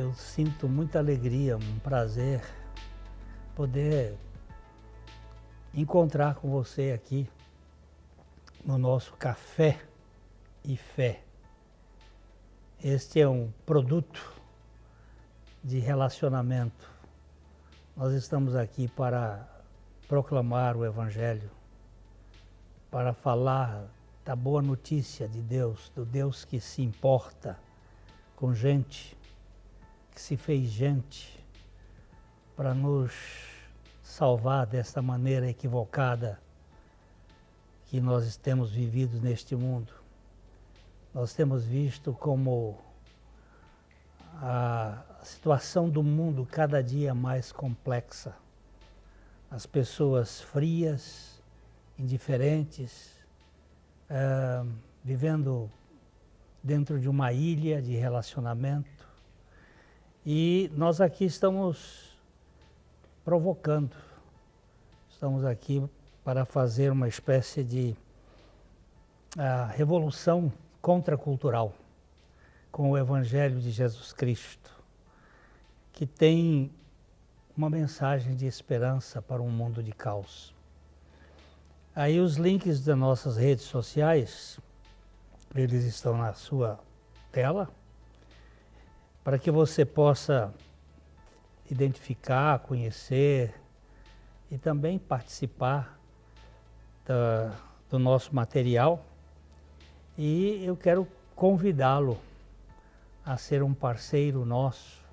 Eu sinto muita alegria, um prazer poder encontrar com você aqui no nosso Café e Fé. Este é um produto de relacionamento. Nós estamos aqui para proclamar o Evangelho, para falar da boa notícia de Deus, do Deus que se importa com gente, que se fez gente para nos salvar dessa maneira equivocada que nós temos vivido neste mundo. Nós temos visto como a situação do mundo cada dia mais complexa. As pessoas frias, indiferentes, vivendo dentro de uma ilha de relacionamento. E nós aqui estamos provocando, estamos aqui para fazer uma espécie de revolução contracultural com o Evangelho de Jesus Cristo, que tem uma mensagem de esperança para um mundo de caos. Aí os links das nossas redes sociais, eles estão na sua tela, para que você possa identificar, conhecer e também participar do nosso material. E eu quero convidá-lo a ser um parceiro nosso,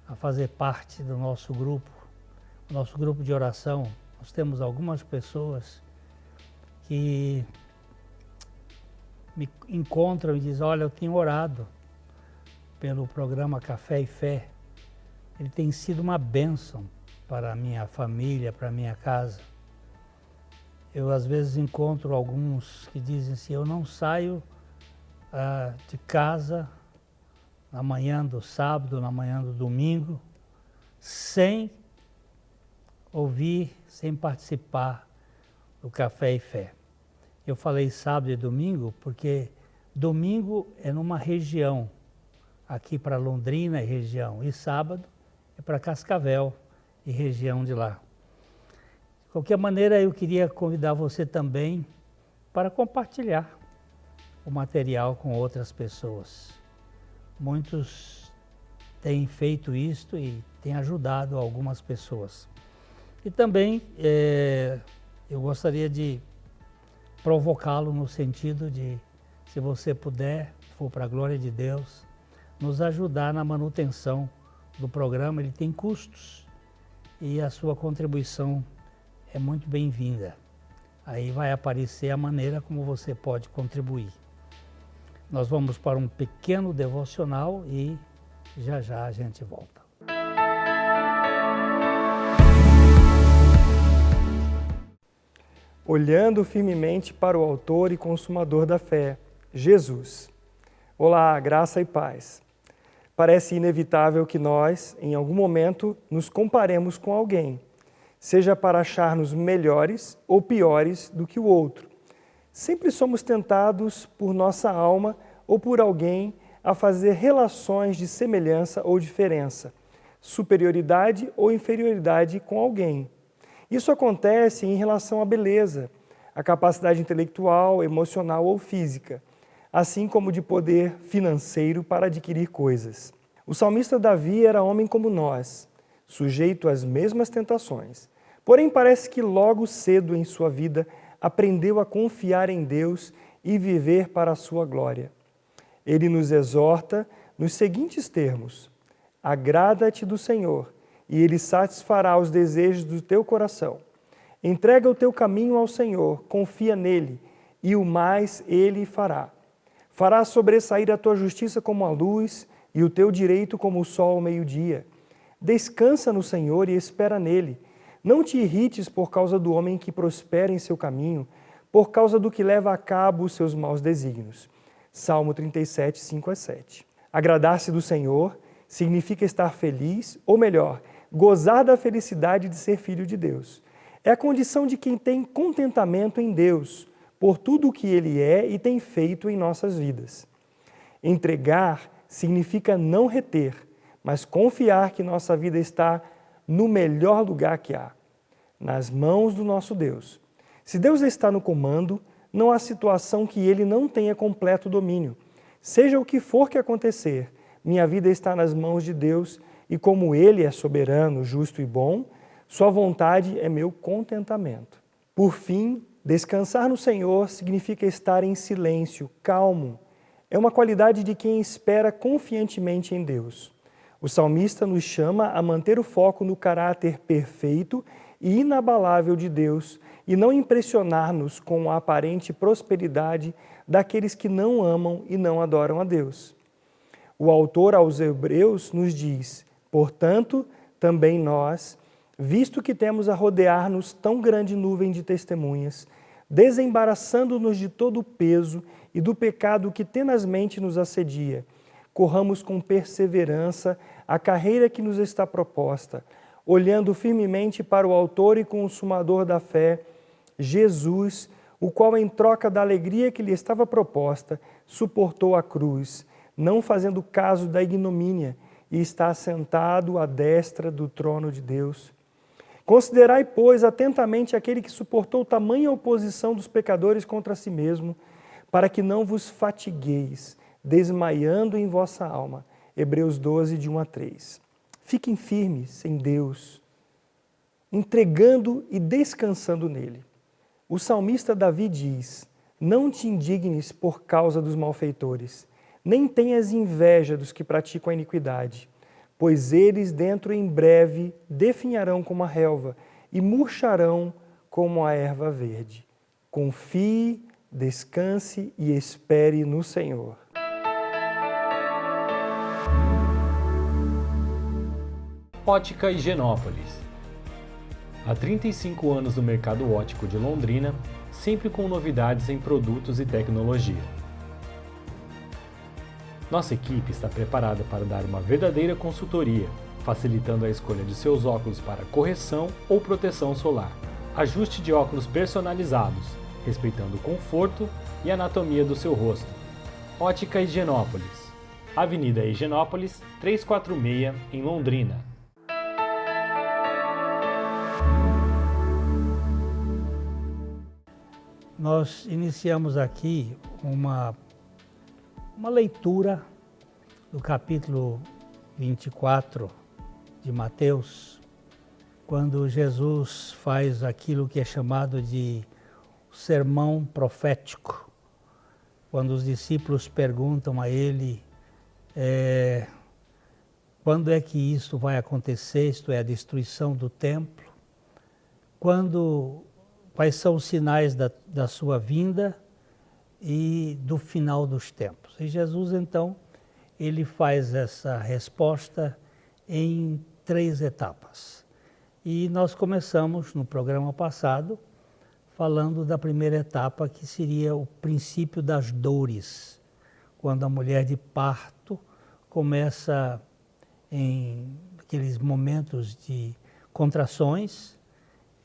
a fazer parte do nosso grupo de oração. Nós temos algumas pessoas que me encontram e dizem: olha, eu tenho orado pelo programa Café e Fé. Ele tem sido uma bênção para a minha família, para a minha casa. Eu às vezes encontro alguns que dizem assim: eu não saio de casa na manhã do sábado, na manhã do domingo, sem ouvir, sem participar do Café e Fé. Eu falei sábado e domingo porque domingo é numa região, aqui para Londrina e região, e sábado é para Cascavel e região de lá. De qualquer maneira, eu queria convidar você também para compartilhar o material com outras pessoas. Muitos têm feito isto e têm ajudado algumas pessoas. E também eu gostaria de provocá-lo no sentido de, se você puder, for para a glória de Deus, nos ajudar na manutenção do programa. Ele tem custos e a sua contribuição é muito bem-vinda. Aí vai aparecer a maneira como você pode contribuir. Nós vamos para um pequeno devocional e já já a gente volta. Olhando firmemente para o autor e consumador da fé, Jesus. Olá, graça e paz. Parece inevitável que nós, em algum momento, nos comparemos com alguém, seja para achar-nos melhores ou piores do que o outro. Sempre somos tentados por nossa alma ou por alguém a fazer relações de semelhança ou diferença, superioridade ou inferioridade com alguém. Isso acontece em relação à beleza, à capacidade intelectual, emocional ou física, assim como de poder financeiro para adquirir coisas. O salmista Davi era homem como nós, sujeito às mesmas tentações. Porém, parece que logo cedo em sua vida aprendeu a confiar em Deus e viver para a sua glória. Ele nos exorta nos seguintes termos: agrada-te do Senhor, e Ele satisfará os desejos do teu coração. Entrega o teu caminho ao Senhor, confia nele, e o mais Ele fará. Fará sobressair a tua justiça como a luz, e o teu direito como o sol ao meio-dia. Descansa no Senhor e espera nele. Não te irrites por causa do homem que prospera em seu caminho, por causa do que leva a cabo os seus maus desígnios. Salmo 37, 5-7. Agradar-se do Senhor significa estar feliz, ou melhor, gozar da felicidade de ser filho de Deus. É a condição de quem tem contentamento em Deus, por tudo o que Ele é e tem feito em nossas vidas. Entregar significa não reter, mas confiar que nossa vida está no melhor lugar que há, nas mãos do nosso Deus. Se Deus está no comando, não há situação que Ele não tenha completo domínio. Seja o que for que acontecer, minha vida está nas mãos de Deus e como Ele é soberano, justo e bom, Sua vontade é meu contentamento. Por fim, descansar no Senhor significa estar em silêncio, calmo. É uma qualidade de quem espera confiantemente em Deus. O salmista nos chama a manter o foco no caráter perfeito e inabalável de Deus e não impressionar-nos com a aparente prosperidade daqueles que não amam e não adoram a Deus. O autor aos Hebreus nos diz: portanto, também nós, visto que temos a rodear-nos tão grande nuvem de testemunhas, desembaraçando-nos de todo o peso e do pecado que tenazmente nos assedia, corramos com perseverança a carreira que nos está proposta, olhando firmemente para o autor e consumador da fé, Jesus, o qual, em troca da alegria que lhe estava proposta, suportou a cruz, não fazendo caso da ignomínia, e está sentado à destra do trono de Deus. Considerai, pois, atentamente aquele que suportou tamanha oposição dos pecadores contra si mesmo, para que não vos fatigueis, desmaiando em vossa alma. Hebreus 12, de 1 a 3. Fiquem firmes em Deus, entregando e descansando nele. O salmista Davi diz: não te indignes por causa dos malfeitores, nem tenhas inveja dos que praticam a iniquidade, pois eles dentro em breve definharão como a relva e murcharão como a erva verde. Confie, descanse e espere no Senhor. Ótica Higienópolis. Há 35 anos no mercado óptico de Londrina, sempre com novidades em produtos e tecnologia. Nossa equipe está preparada para dar uma verdadeira consultoria, facilitando a escolha de seus óculos para correção ou proteção solar. Ajuste de óculos personalizados, respeitando o conforto e anatomia do seu rosto. Ótica Higienópolis. Avenida Higienópolis, 346, em Londrina. Nós iniciamos aqui uma leitura do capítulo 24 de Mateus, quando Jesus faz aquilo que é chamado de sermão profético, quando os discípulos perguntam a ele quando é que isso vai acontecer, isto é, a destruição do templo, quais são os sinais da sua vinda e do final dos tempos. E Jesus, então, ele faz essa resposta em 3 etapas. E nós começamos no programa passado falando da primeira etapa, que seria o princípio das dores, quando a mulher de parto começa em aqueles momentos de contrações,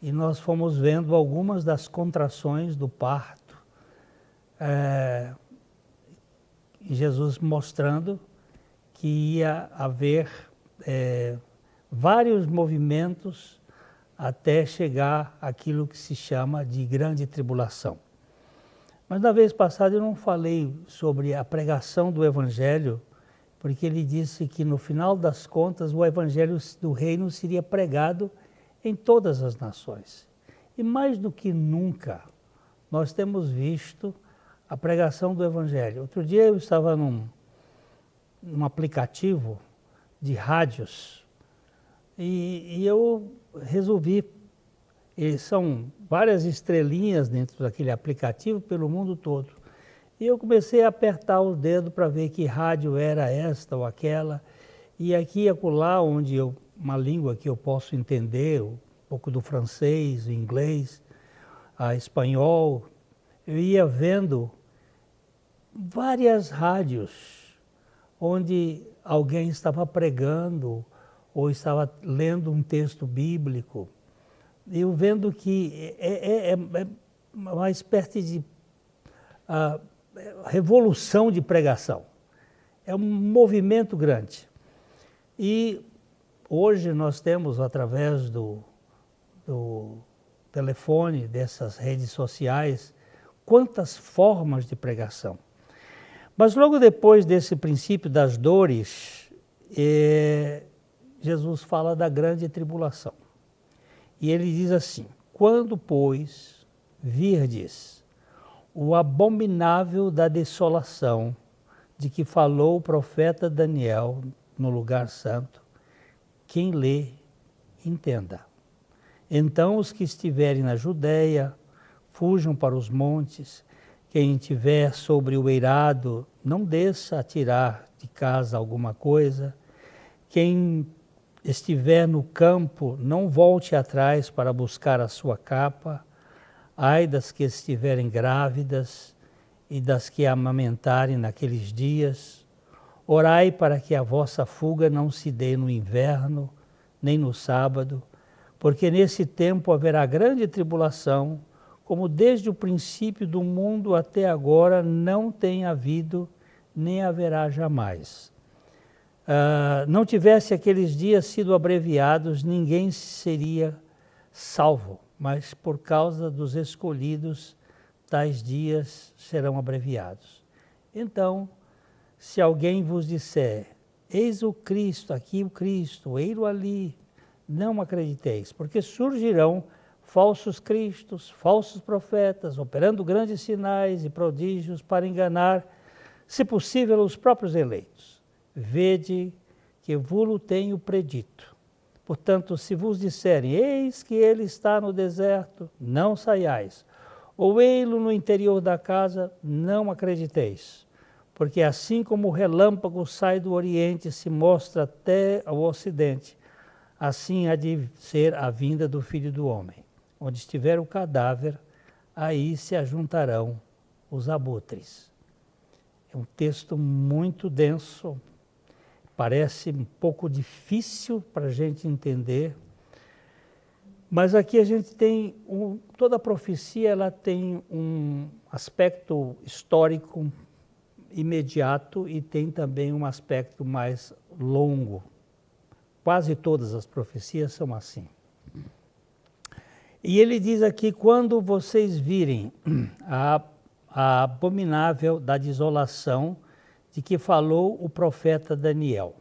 e nós fomos vendo algumas das contrações do parto, Jesus mostrando que ia haver vários movimentos até chegar àquilo que se chama de grande tribulação. Mas na vez passada eu não falei sobre a pregação do Evangelho, porque ele disse que no final das contas o Evangelho do Reino seria pregado em todas as nações. E mais do que nunca, nós temos visto a pregação do Evangelho. Outro dia eu estava num aplicativo de rádios e eu resolvi, são várias estrelinhas dentro daquele aplicativo pelo mundo todo. E eu comecei a apertar o dedo para ver que rádio era esta ou aquela, e aqui e acolá, onde uma língua que eu posso entender, um pouco do francês, inglês, espanhol, eu ia vendo várias rádios onde alguém estava pregando ou estava lendo um texto bíblico. Eu vendo que é uma espécie de revolução de pregação. É um movimento grande. E hoje nós temos, através do telefone, dessas redes sociais, quantas formas de pregação. Mas logo depois desse princípio das dores, Jesus fala da grande tribulação. E ele diz assim: quando, pois, virdes o abominável da desolação, de que falou o profeta Daniel no lugar santo, quem lê, entenda. Então os que estiverem na Judéia, fujam para os montes. Quem estiver sobre o eirado, não desça a tirar de casa alguma coisa. Quem estiver no campo, não volte atrás para buscar a sua capa. Ai das que estiverem grávidas e das que amamentarem naqueles dias. Orai para que a vossa fuga não se dê no inverno, nem no sábado, porque nesse tempo haverá grande tribulação, como desde o princípio do mundo até agora não tem havido, nem haverá jamais. Não tivesse aqueles dias sido abreviados, ninguém seria salvo, mas por causa dos escolhidos, tais dias serão abreviados. Então, se alguém vos disser, eis o Cristo, aqui o Cristo, ei-lo ali, não acrediteis, porque surgirão falsos cristos, falsos profetas, operando grandes sinais e prodígios para enganar, se possível, os próprios eleitos. Vede que vos-lo tenho predito. Portanto, se vos disserem, eis que ele está no deserto, não saiais. Ou ei-lo no interior da casa, não acrediteis. Porque assim como o relâmpago sai do oriente e se mostra até ao ocidente, assim há de ser a vinda do Filho do Homem. Onde estiver o cadáver, aí se ajuntarão os abutres. É um texto muito denso, parece um pouco difícil para a gente entender, mas aqui a gente tem, toda a profecia ela tem um aspecto histórico imediato e tem também um aspecto mais longo. Quase todas as profecias são assim. E ele diz aqui, quando vocês virem a abominável da desolação de que falou o profeta Daniel.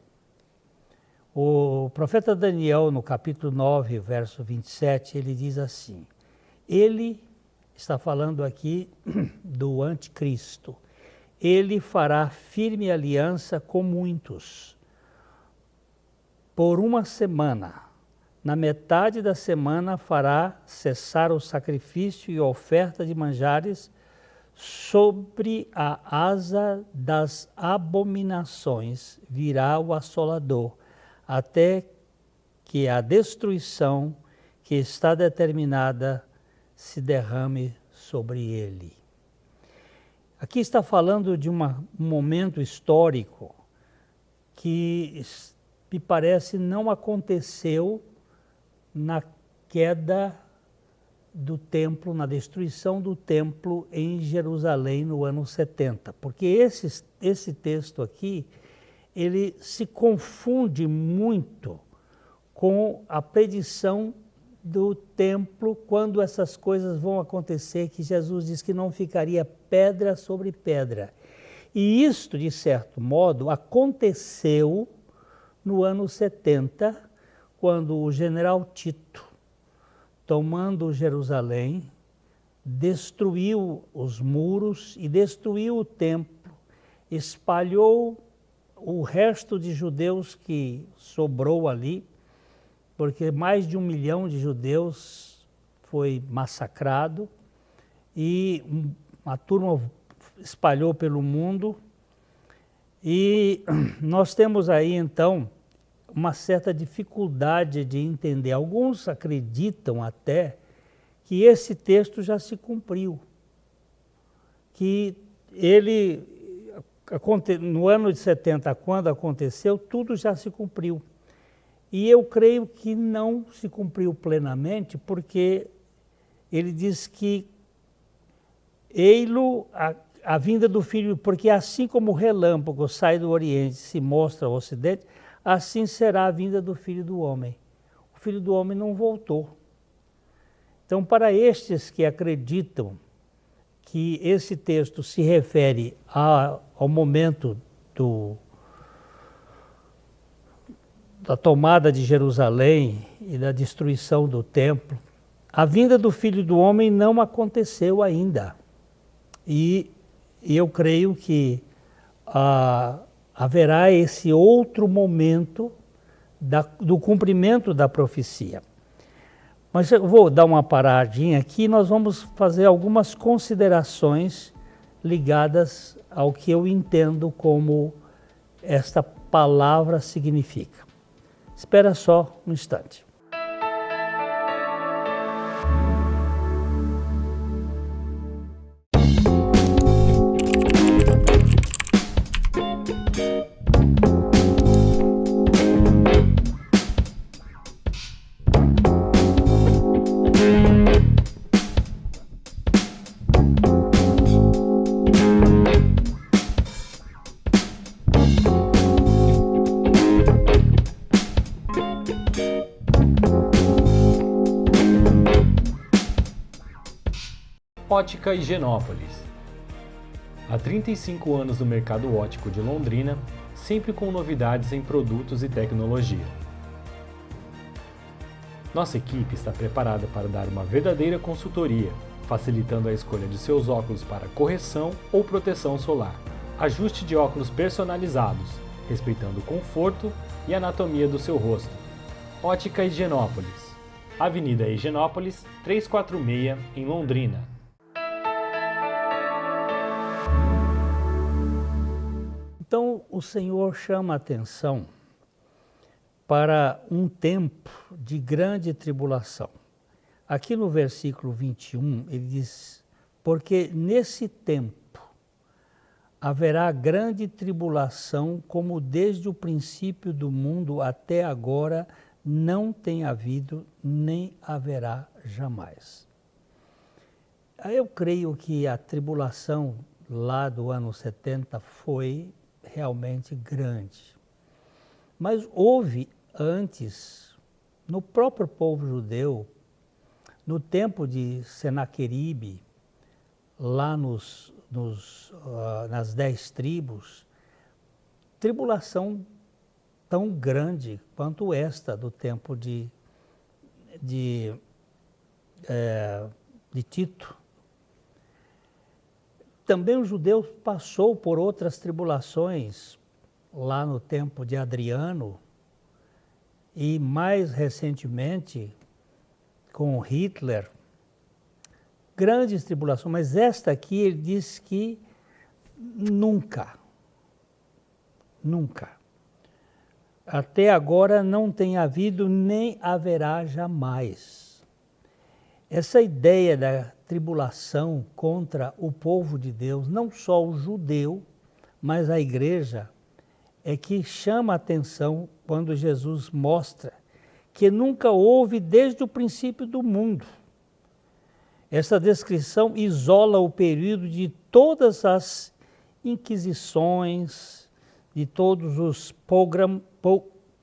O profeta Daniel, no capítulo 9, verso 27, ele diz assim, ele está falando aqui do anticristo, ele fará firme aliança com muitos, por uma semana. Na metade da semana fará cessar o sacrifício e a oferta de manjares sobre a asa das abominações virá o assolador, até que a destruição que está determinada se derrame sobre ele. Aqui está falando de um momento histórico que me parece não aconteceu na queda do templo, na destruição do templo em Jerusalém no ano 70. Porque esse texto aqui, ele se confunde muito com a predição do templo quando essas coisas vão acontecer, que Jesus diz que não ficaria pedra sobre pedra. E isto, de certo modo, aconteceu no ano 70, quando o general Tito, tomando Jerusalém, destruiu os muros e destruiu o templo, espalhou o resto de judeus que sobrou ali, porque mais de 1 milhão de judeus foi massacrado e a turma espalhou pelo mundo. E nós temos aí, então, uma certa dificuldade de entender. Alguns acreditam até que esse texto já se cumpriu, que ele, no ano de 70, quando aconteceu, tudo já se cumpriu. E eu creio que não se cumpriu plenamente, porque ele diz que ei-lo a vinda do Filho, porque assim como o relâmpago sai do Oriente e se mostra ao Ocidente, assim será a vinda do Filho do Homem. O Filho do Homem não voltou. Então, para estes que acreditam que esse texto se refere ao momento da tomada de Jerusalém e da destruição do templo, a vinda do Filho do Homem não aconteceu ainda. E eu creio que haverá esse outro momento do cumprimento da profecia. Mas eu vou dar uma paradinha aqui e nós vamos fazer algumas considerações ligadas ao que eu entendo como esta palavra significa. Espera só um instante. Ótica Higienópolis. Há 35 anos no mercado óptico de Londrina, sempre com novidades em produtos e tecnologia. Nossa equipe está preparada para dar uma verdadeira consultoria, facilitando a escolha de seus óculos para correção ou proteção solar. Ajuste de óculos personalizados, respeitando o conforto e anatomia do seu rosto. Ótica Higienópolis. Avenida Higienópolis, 346, em Londrina. Então, o Senhor chama a atenção para um tempo de grande tribulação. Aqui no versículo 21, ele diz, porque nesse tempo haverá grande tribulação, como desde o princípio do mundo até agora não tem havido, nem haverá jamais. Eu creio que a tribulação lá do ano 70 foi realmente grande. Mas houve antes, no próprio povo judeu, no tempo de Senaqueribe, lá nas 10 tribos, tribulação tão grande quanto esta do tempo de Tito. Também os judeus passou por outras tribulações lá no tempo de Adriano e mais recentemente com Hitler. Grandes tribulações, mas esta aqui ele diz que nunca, até agora não tem havido nem haverá jamais. Essa ideia da tribulação contra o povo de Deus, não só o judeu, mas a igreja, é que chama a atenção quando Jesus mostra que nunca houve desde o princípio do mundo. Essa descrição isola o período de todas as inquisições, de todos os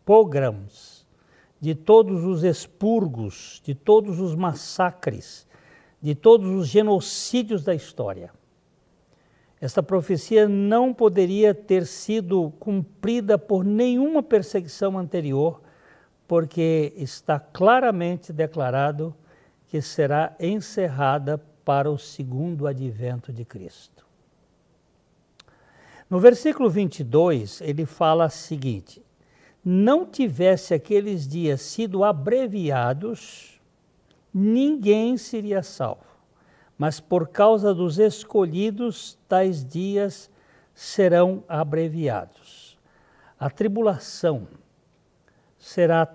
pogroms, de todos os expurgos, de todos os massacres, de todos os genocídios da história. Esta profecia não poderia ter sido cumprida por nenhuma perseguição anterior, porque está claramente declarado que será encerrada para o segundo advento de Cristo. No versículo 22, ele fala o seguinte: não tivesse aqueles dias sido abreviados, ninguém seria salvo, mas por causa dos escolhidos, tais dias serão abreviados. A tribulação será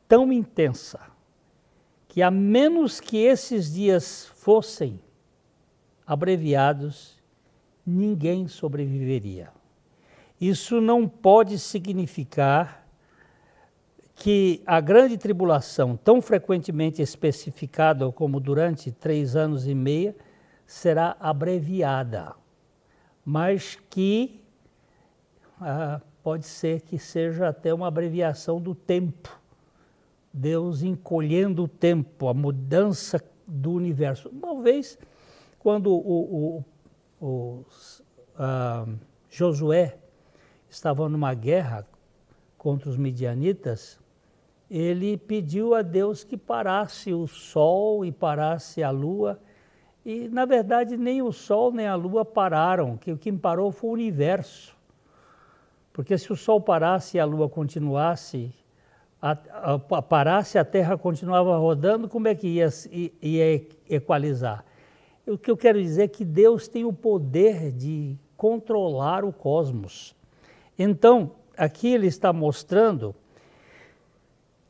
tão intensa que, a menos que esses dias fossem abreviados, ninguém sobreviveria. Isso não pode significar que a grande tribulação, tão frequentemente especificada como durante 3 anos e meio, será abreviada, mas que pode ser que seja até uma abreviação do tempo. Deus encolhendo o tempo, a mudança do universo. Uma vez, quando Josué estava numa guerra contra os midianitas, ele pediu a Deus que parasse o sol e parasse a lua. E, na verdade, nem o sol nem a lua pararam, que o que parou foi o universo. Porque se o sol parasse e a lua continuasse, parasse, a Terra continuava rodando, como é que ia equalizar? O que eu quero dizer é que Deus tem o poder de controlar o cosmos. Então, aqui ele está mostrando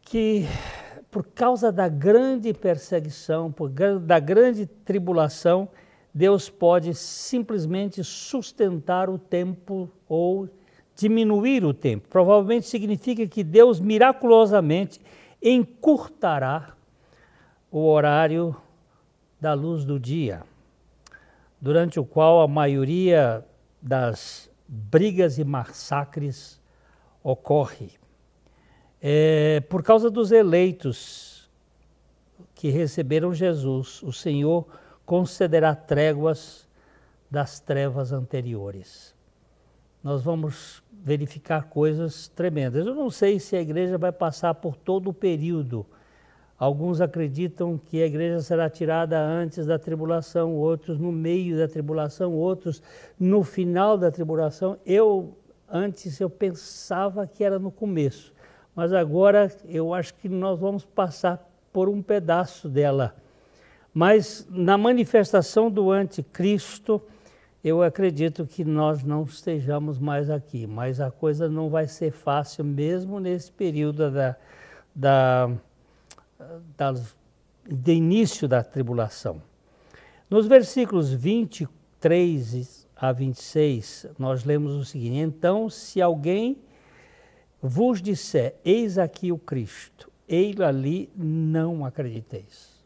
que por causa da grande perseguição, da grande tribulação, Deus pode simplesmente sustentar o tempo ou diminuir o tempo. Provavelmente significa que Deus miraculosamente encurtará o horário da luz do dia, durante o qual a maioria das brigas e massacres ocorre. Por causa dos eleitos que receberam Jesus, o Senhor concederá tréguas das trevas anteriores. Nós vamos verificar coisas tremendas. Eu não sei se a igreja vai passar por todo o período. Alguns acreditam que a igreja será tirada antes da tribulação, outros no meio da tribulação, outros no final da tribulação. Antes eu pensava que era no começo. Mas agora eu acho que nós vamos passar por um pedaço dela. Mas na manifestação do anticristo, eu acredito que nós não estejamos mais aqui. Mas a coisa não vai ser fácil mesmo nesse período de início da tribulação. Nos versículos 23 a 26, nós lemos o seguinte: então, se alguém vos disser, eis aqui o Cristo, ei-lo ali, não acrediteis.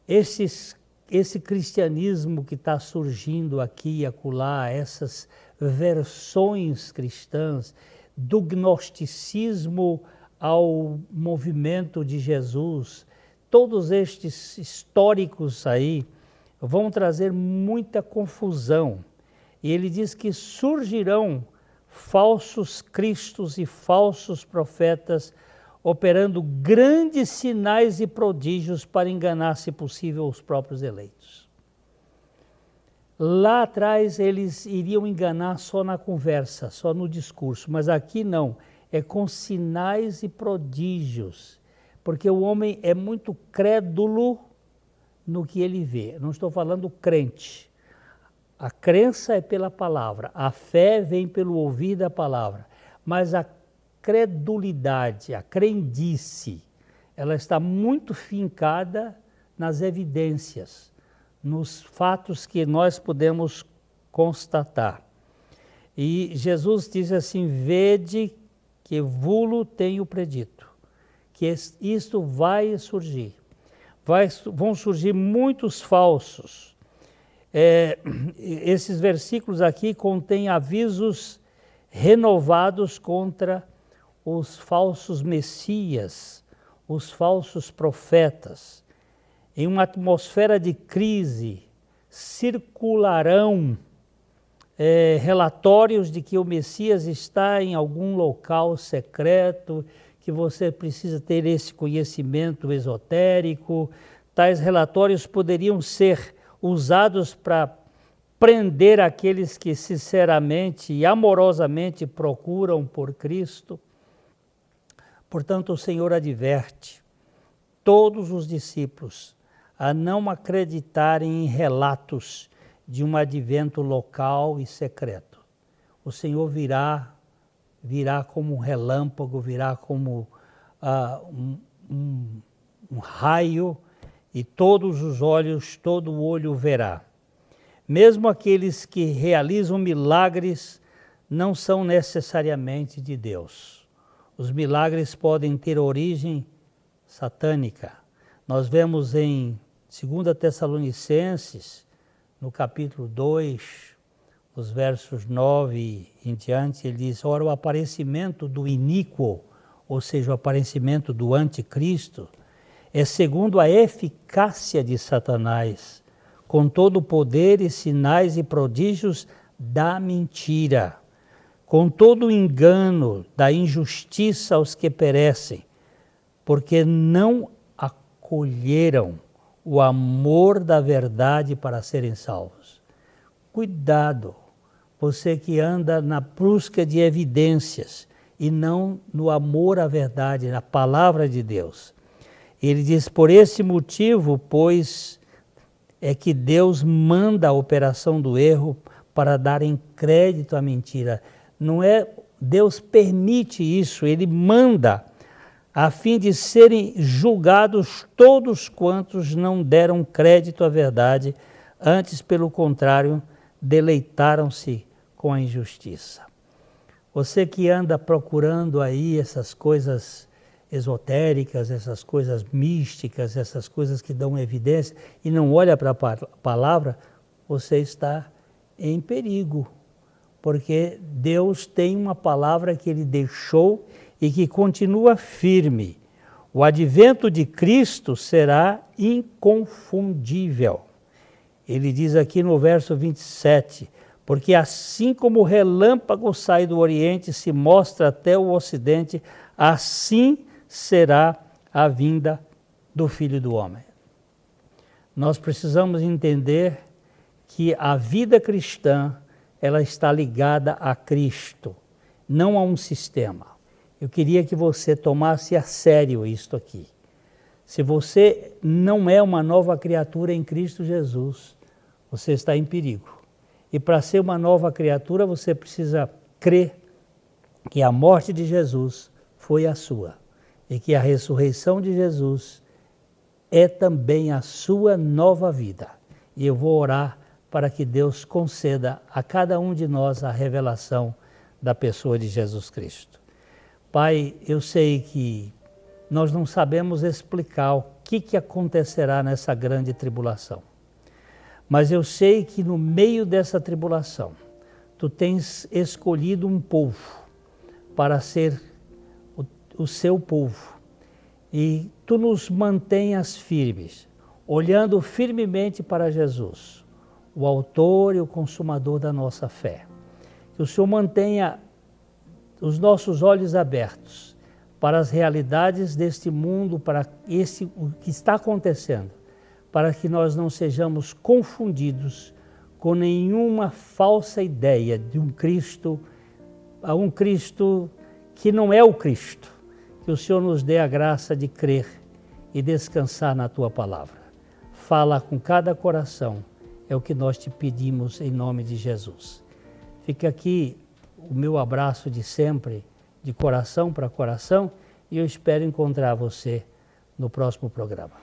Esse cristianismo que está surgindo aqui e acolá, essas versões cristãs, do gnosticismo ao movimento de Jesus, todos estes históricos aí vão trazer muita confusão. E ele diz que surgirão falsos cristos e falsos profetas, operando grandes sinais e prodígios para enganar, se possível, os próprios eleitos. Lá atrás eles iriam enganar só na conversa, só no discurso, mas aqui não, é com sinais e prodígios, porque o homem é muito crédulo no que ele vê. Não estou falando crente. A crença é pela palavra, a fé vem pelo ouvir da palavra, mas a credulidade, a crendice, ela está muito fincada nas evidências, nos fatos que nós podemos constatar. E Jesus diz assim: vede que vulo tenho predito, que isto vai surgir. Vão surgir muitos falsos. Esses versículos aqui contêm avisos renovados contra os falsos messias, os falsos profetas. Em uma atmosfera de crise, circularão relatórios de que o Messias está em algum local secreto, que você precisa ter esse conhecimento esotérico. Tais relatórios poderiam ser usados para prender aqueles que sinceramente e amorosamente procuram por Cristo. Portanto, o Senhor adverte todos os discípulos a não acreditarem em relatos de um advento local e secreto. O Senhor virá como um relâmpago, virá como um raio, e todos os olhos, todo o olho verá. Mesmo aqueles que realizam milagres não são necessariamente de Deus. Os milagres podem ter origem satânica. Nós vemos em 2 Tessalonicenses, no capítulo 2, nos versos 9 em diante, ele diz: ora, o aparecimento do iníquo, ou seja, o aparecimento do anticristo, é segundo a eficácia de Satanás, com todo o poder e sinais e prodígios da mentira, com todo o engano da injustiça aos que perecem, porque não acolheram o amor da verdade para serem salvos. Cuidado, você que anda na busca de evidências e não no amor à verdade, na palavra de Deus. Ele diz: por esse motivo, pois, é que Deus manda a operação do erro para darem crédito à mentira. Não é, Deus permite isso, Ele manda, a fim de serem julgados todos quantos não deram crédito à verdade, antes, pelo contrário, deleitaram-se com a injustiça. Você que anda procurando aí essas coisas esotéricas, essas coisas místicas, essas coisas que dão evidência e não olha para a palavra, você está em perigo, porque Deus tem uma palavra que Ele deixou e que continua firme. O advento de Cristo será inconfundível. Ele diz aqui no verso 27, porque assim como o relâmpago sai do Oriente e se mostra até o Ocidente, assim será a vinda do Filho do Homem. Nós precisamos entender que a vida cristã, ela está ligada a Cristo, não a um sistema. Eu queria que você tomasse a sério isto aqui. Se você não é uma nova criatura em Cristo Jesus, você está em perigo. E para ser uma nova criatura, você precisa crer que a morte de Jesus foi a sua e que a ressurreição de Jesus é também a sua nova vida. E eu vou orar para que Deus conceda a cada um de nós a revelação da pessoa de Jesus Cristo. Pai, eu sei que nós não sabemos explicar o que acontecerá nessa grande tribulação. Mas eu sei que no meio dessa tribulação, Tu tens escolhido um povo para ser o seu povo. E Tu nos mantenhas firmes, olhando firmemente para Jesus, o autor e o consumador da nossa fé. Que o Senhor mantenha os nossos olhos abertos para as realidades deste mundo, para o que está acontecendo, para que nós não sejamos confundidos com nenhuma falsa ideia de um Cristo que não é o Cristo. Que o Senhor nos dê a graça de crer e descansar na Tua palavra. Fala com cada coração, é o que nós te pedimos em nome de Jesus. Fica aqui o meu abraço de sempre, de coração para coração, e eu espero encontrar você no próximo programa.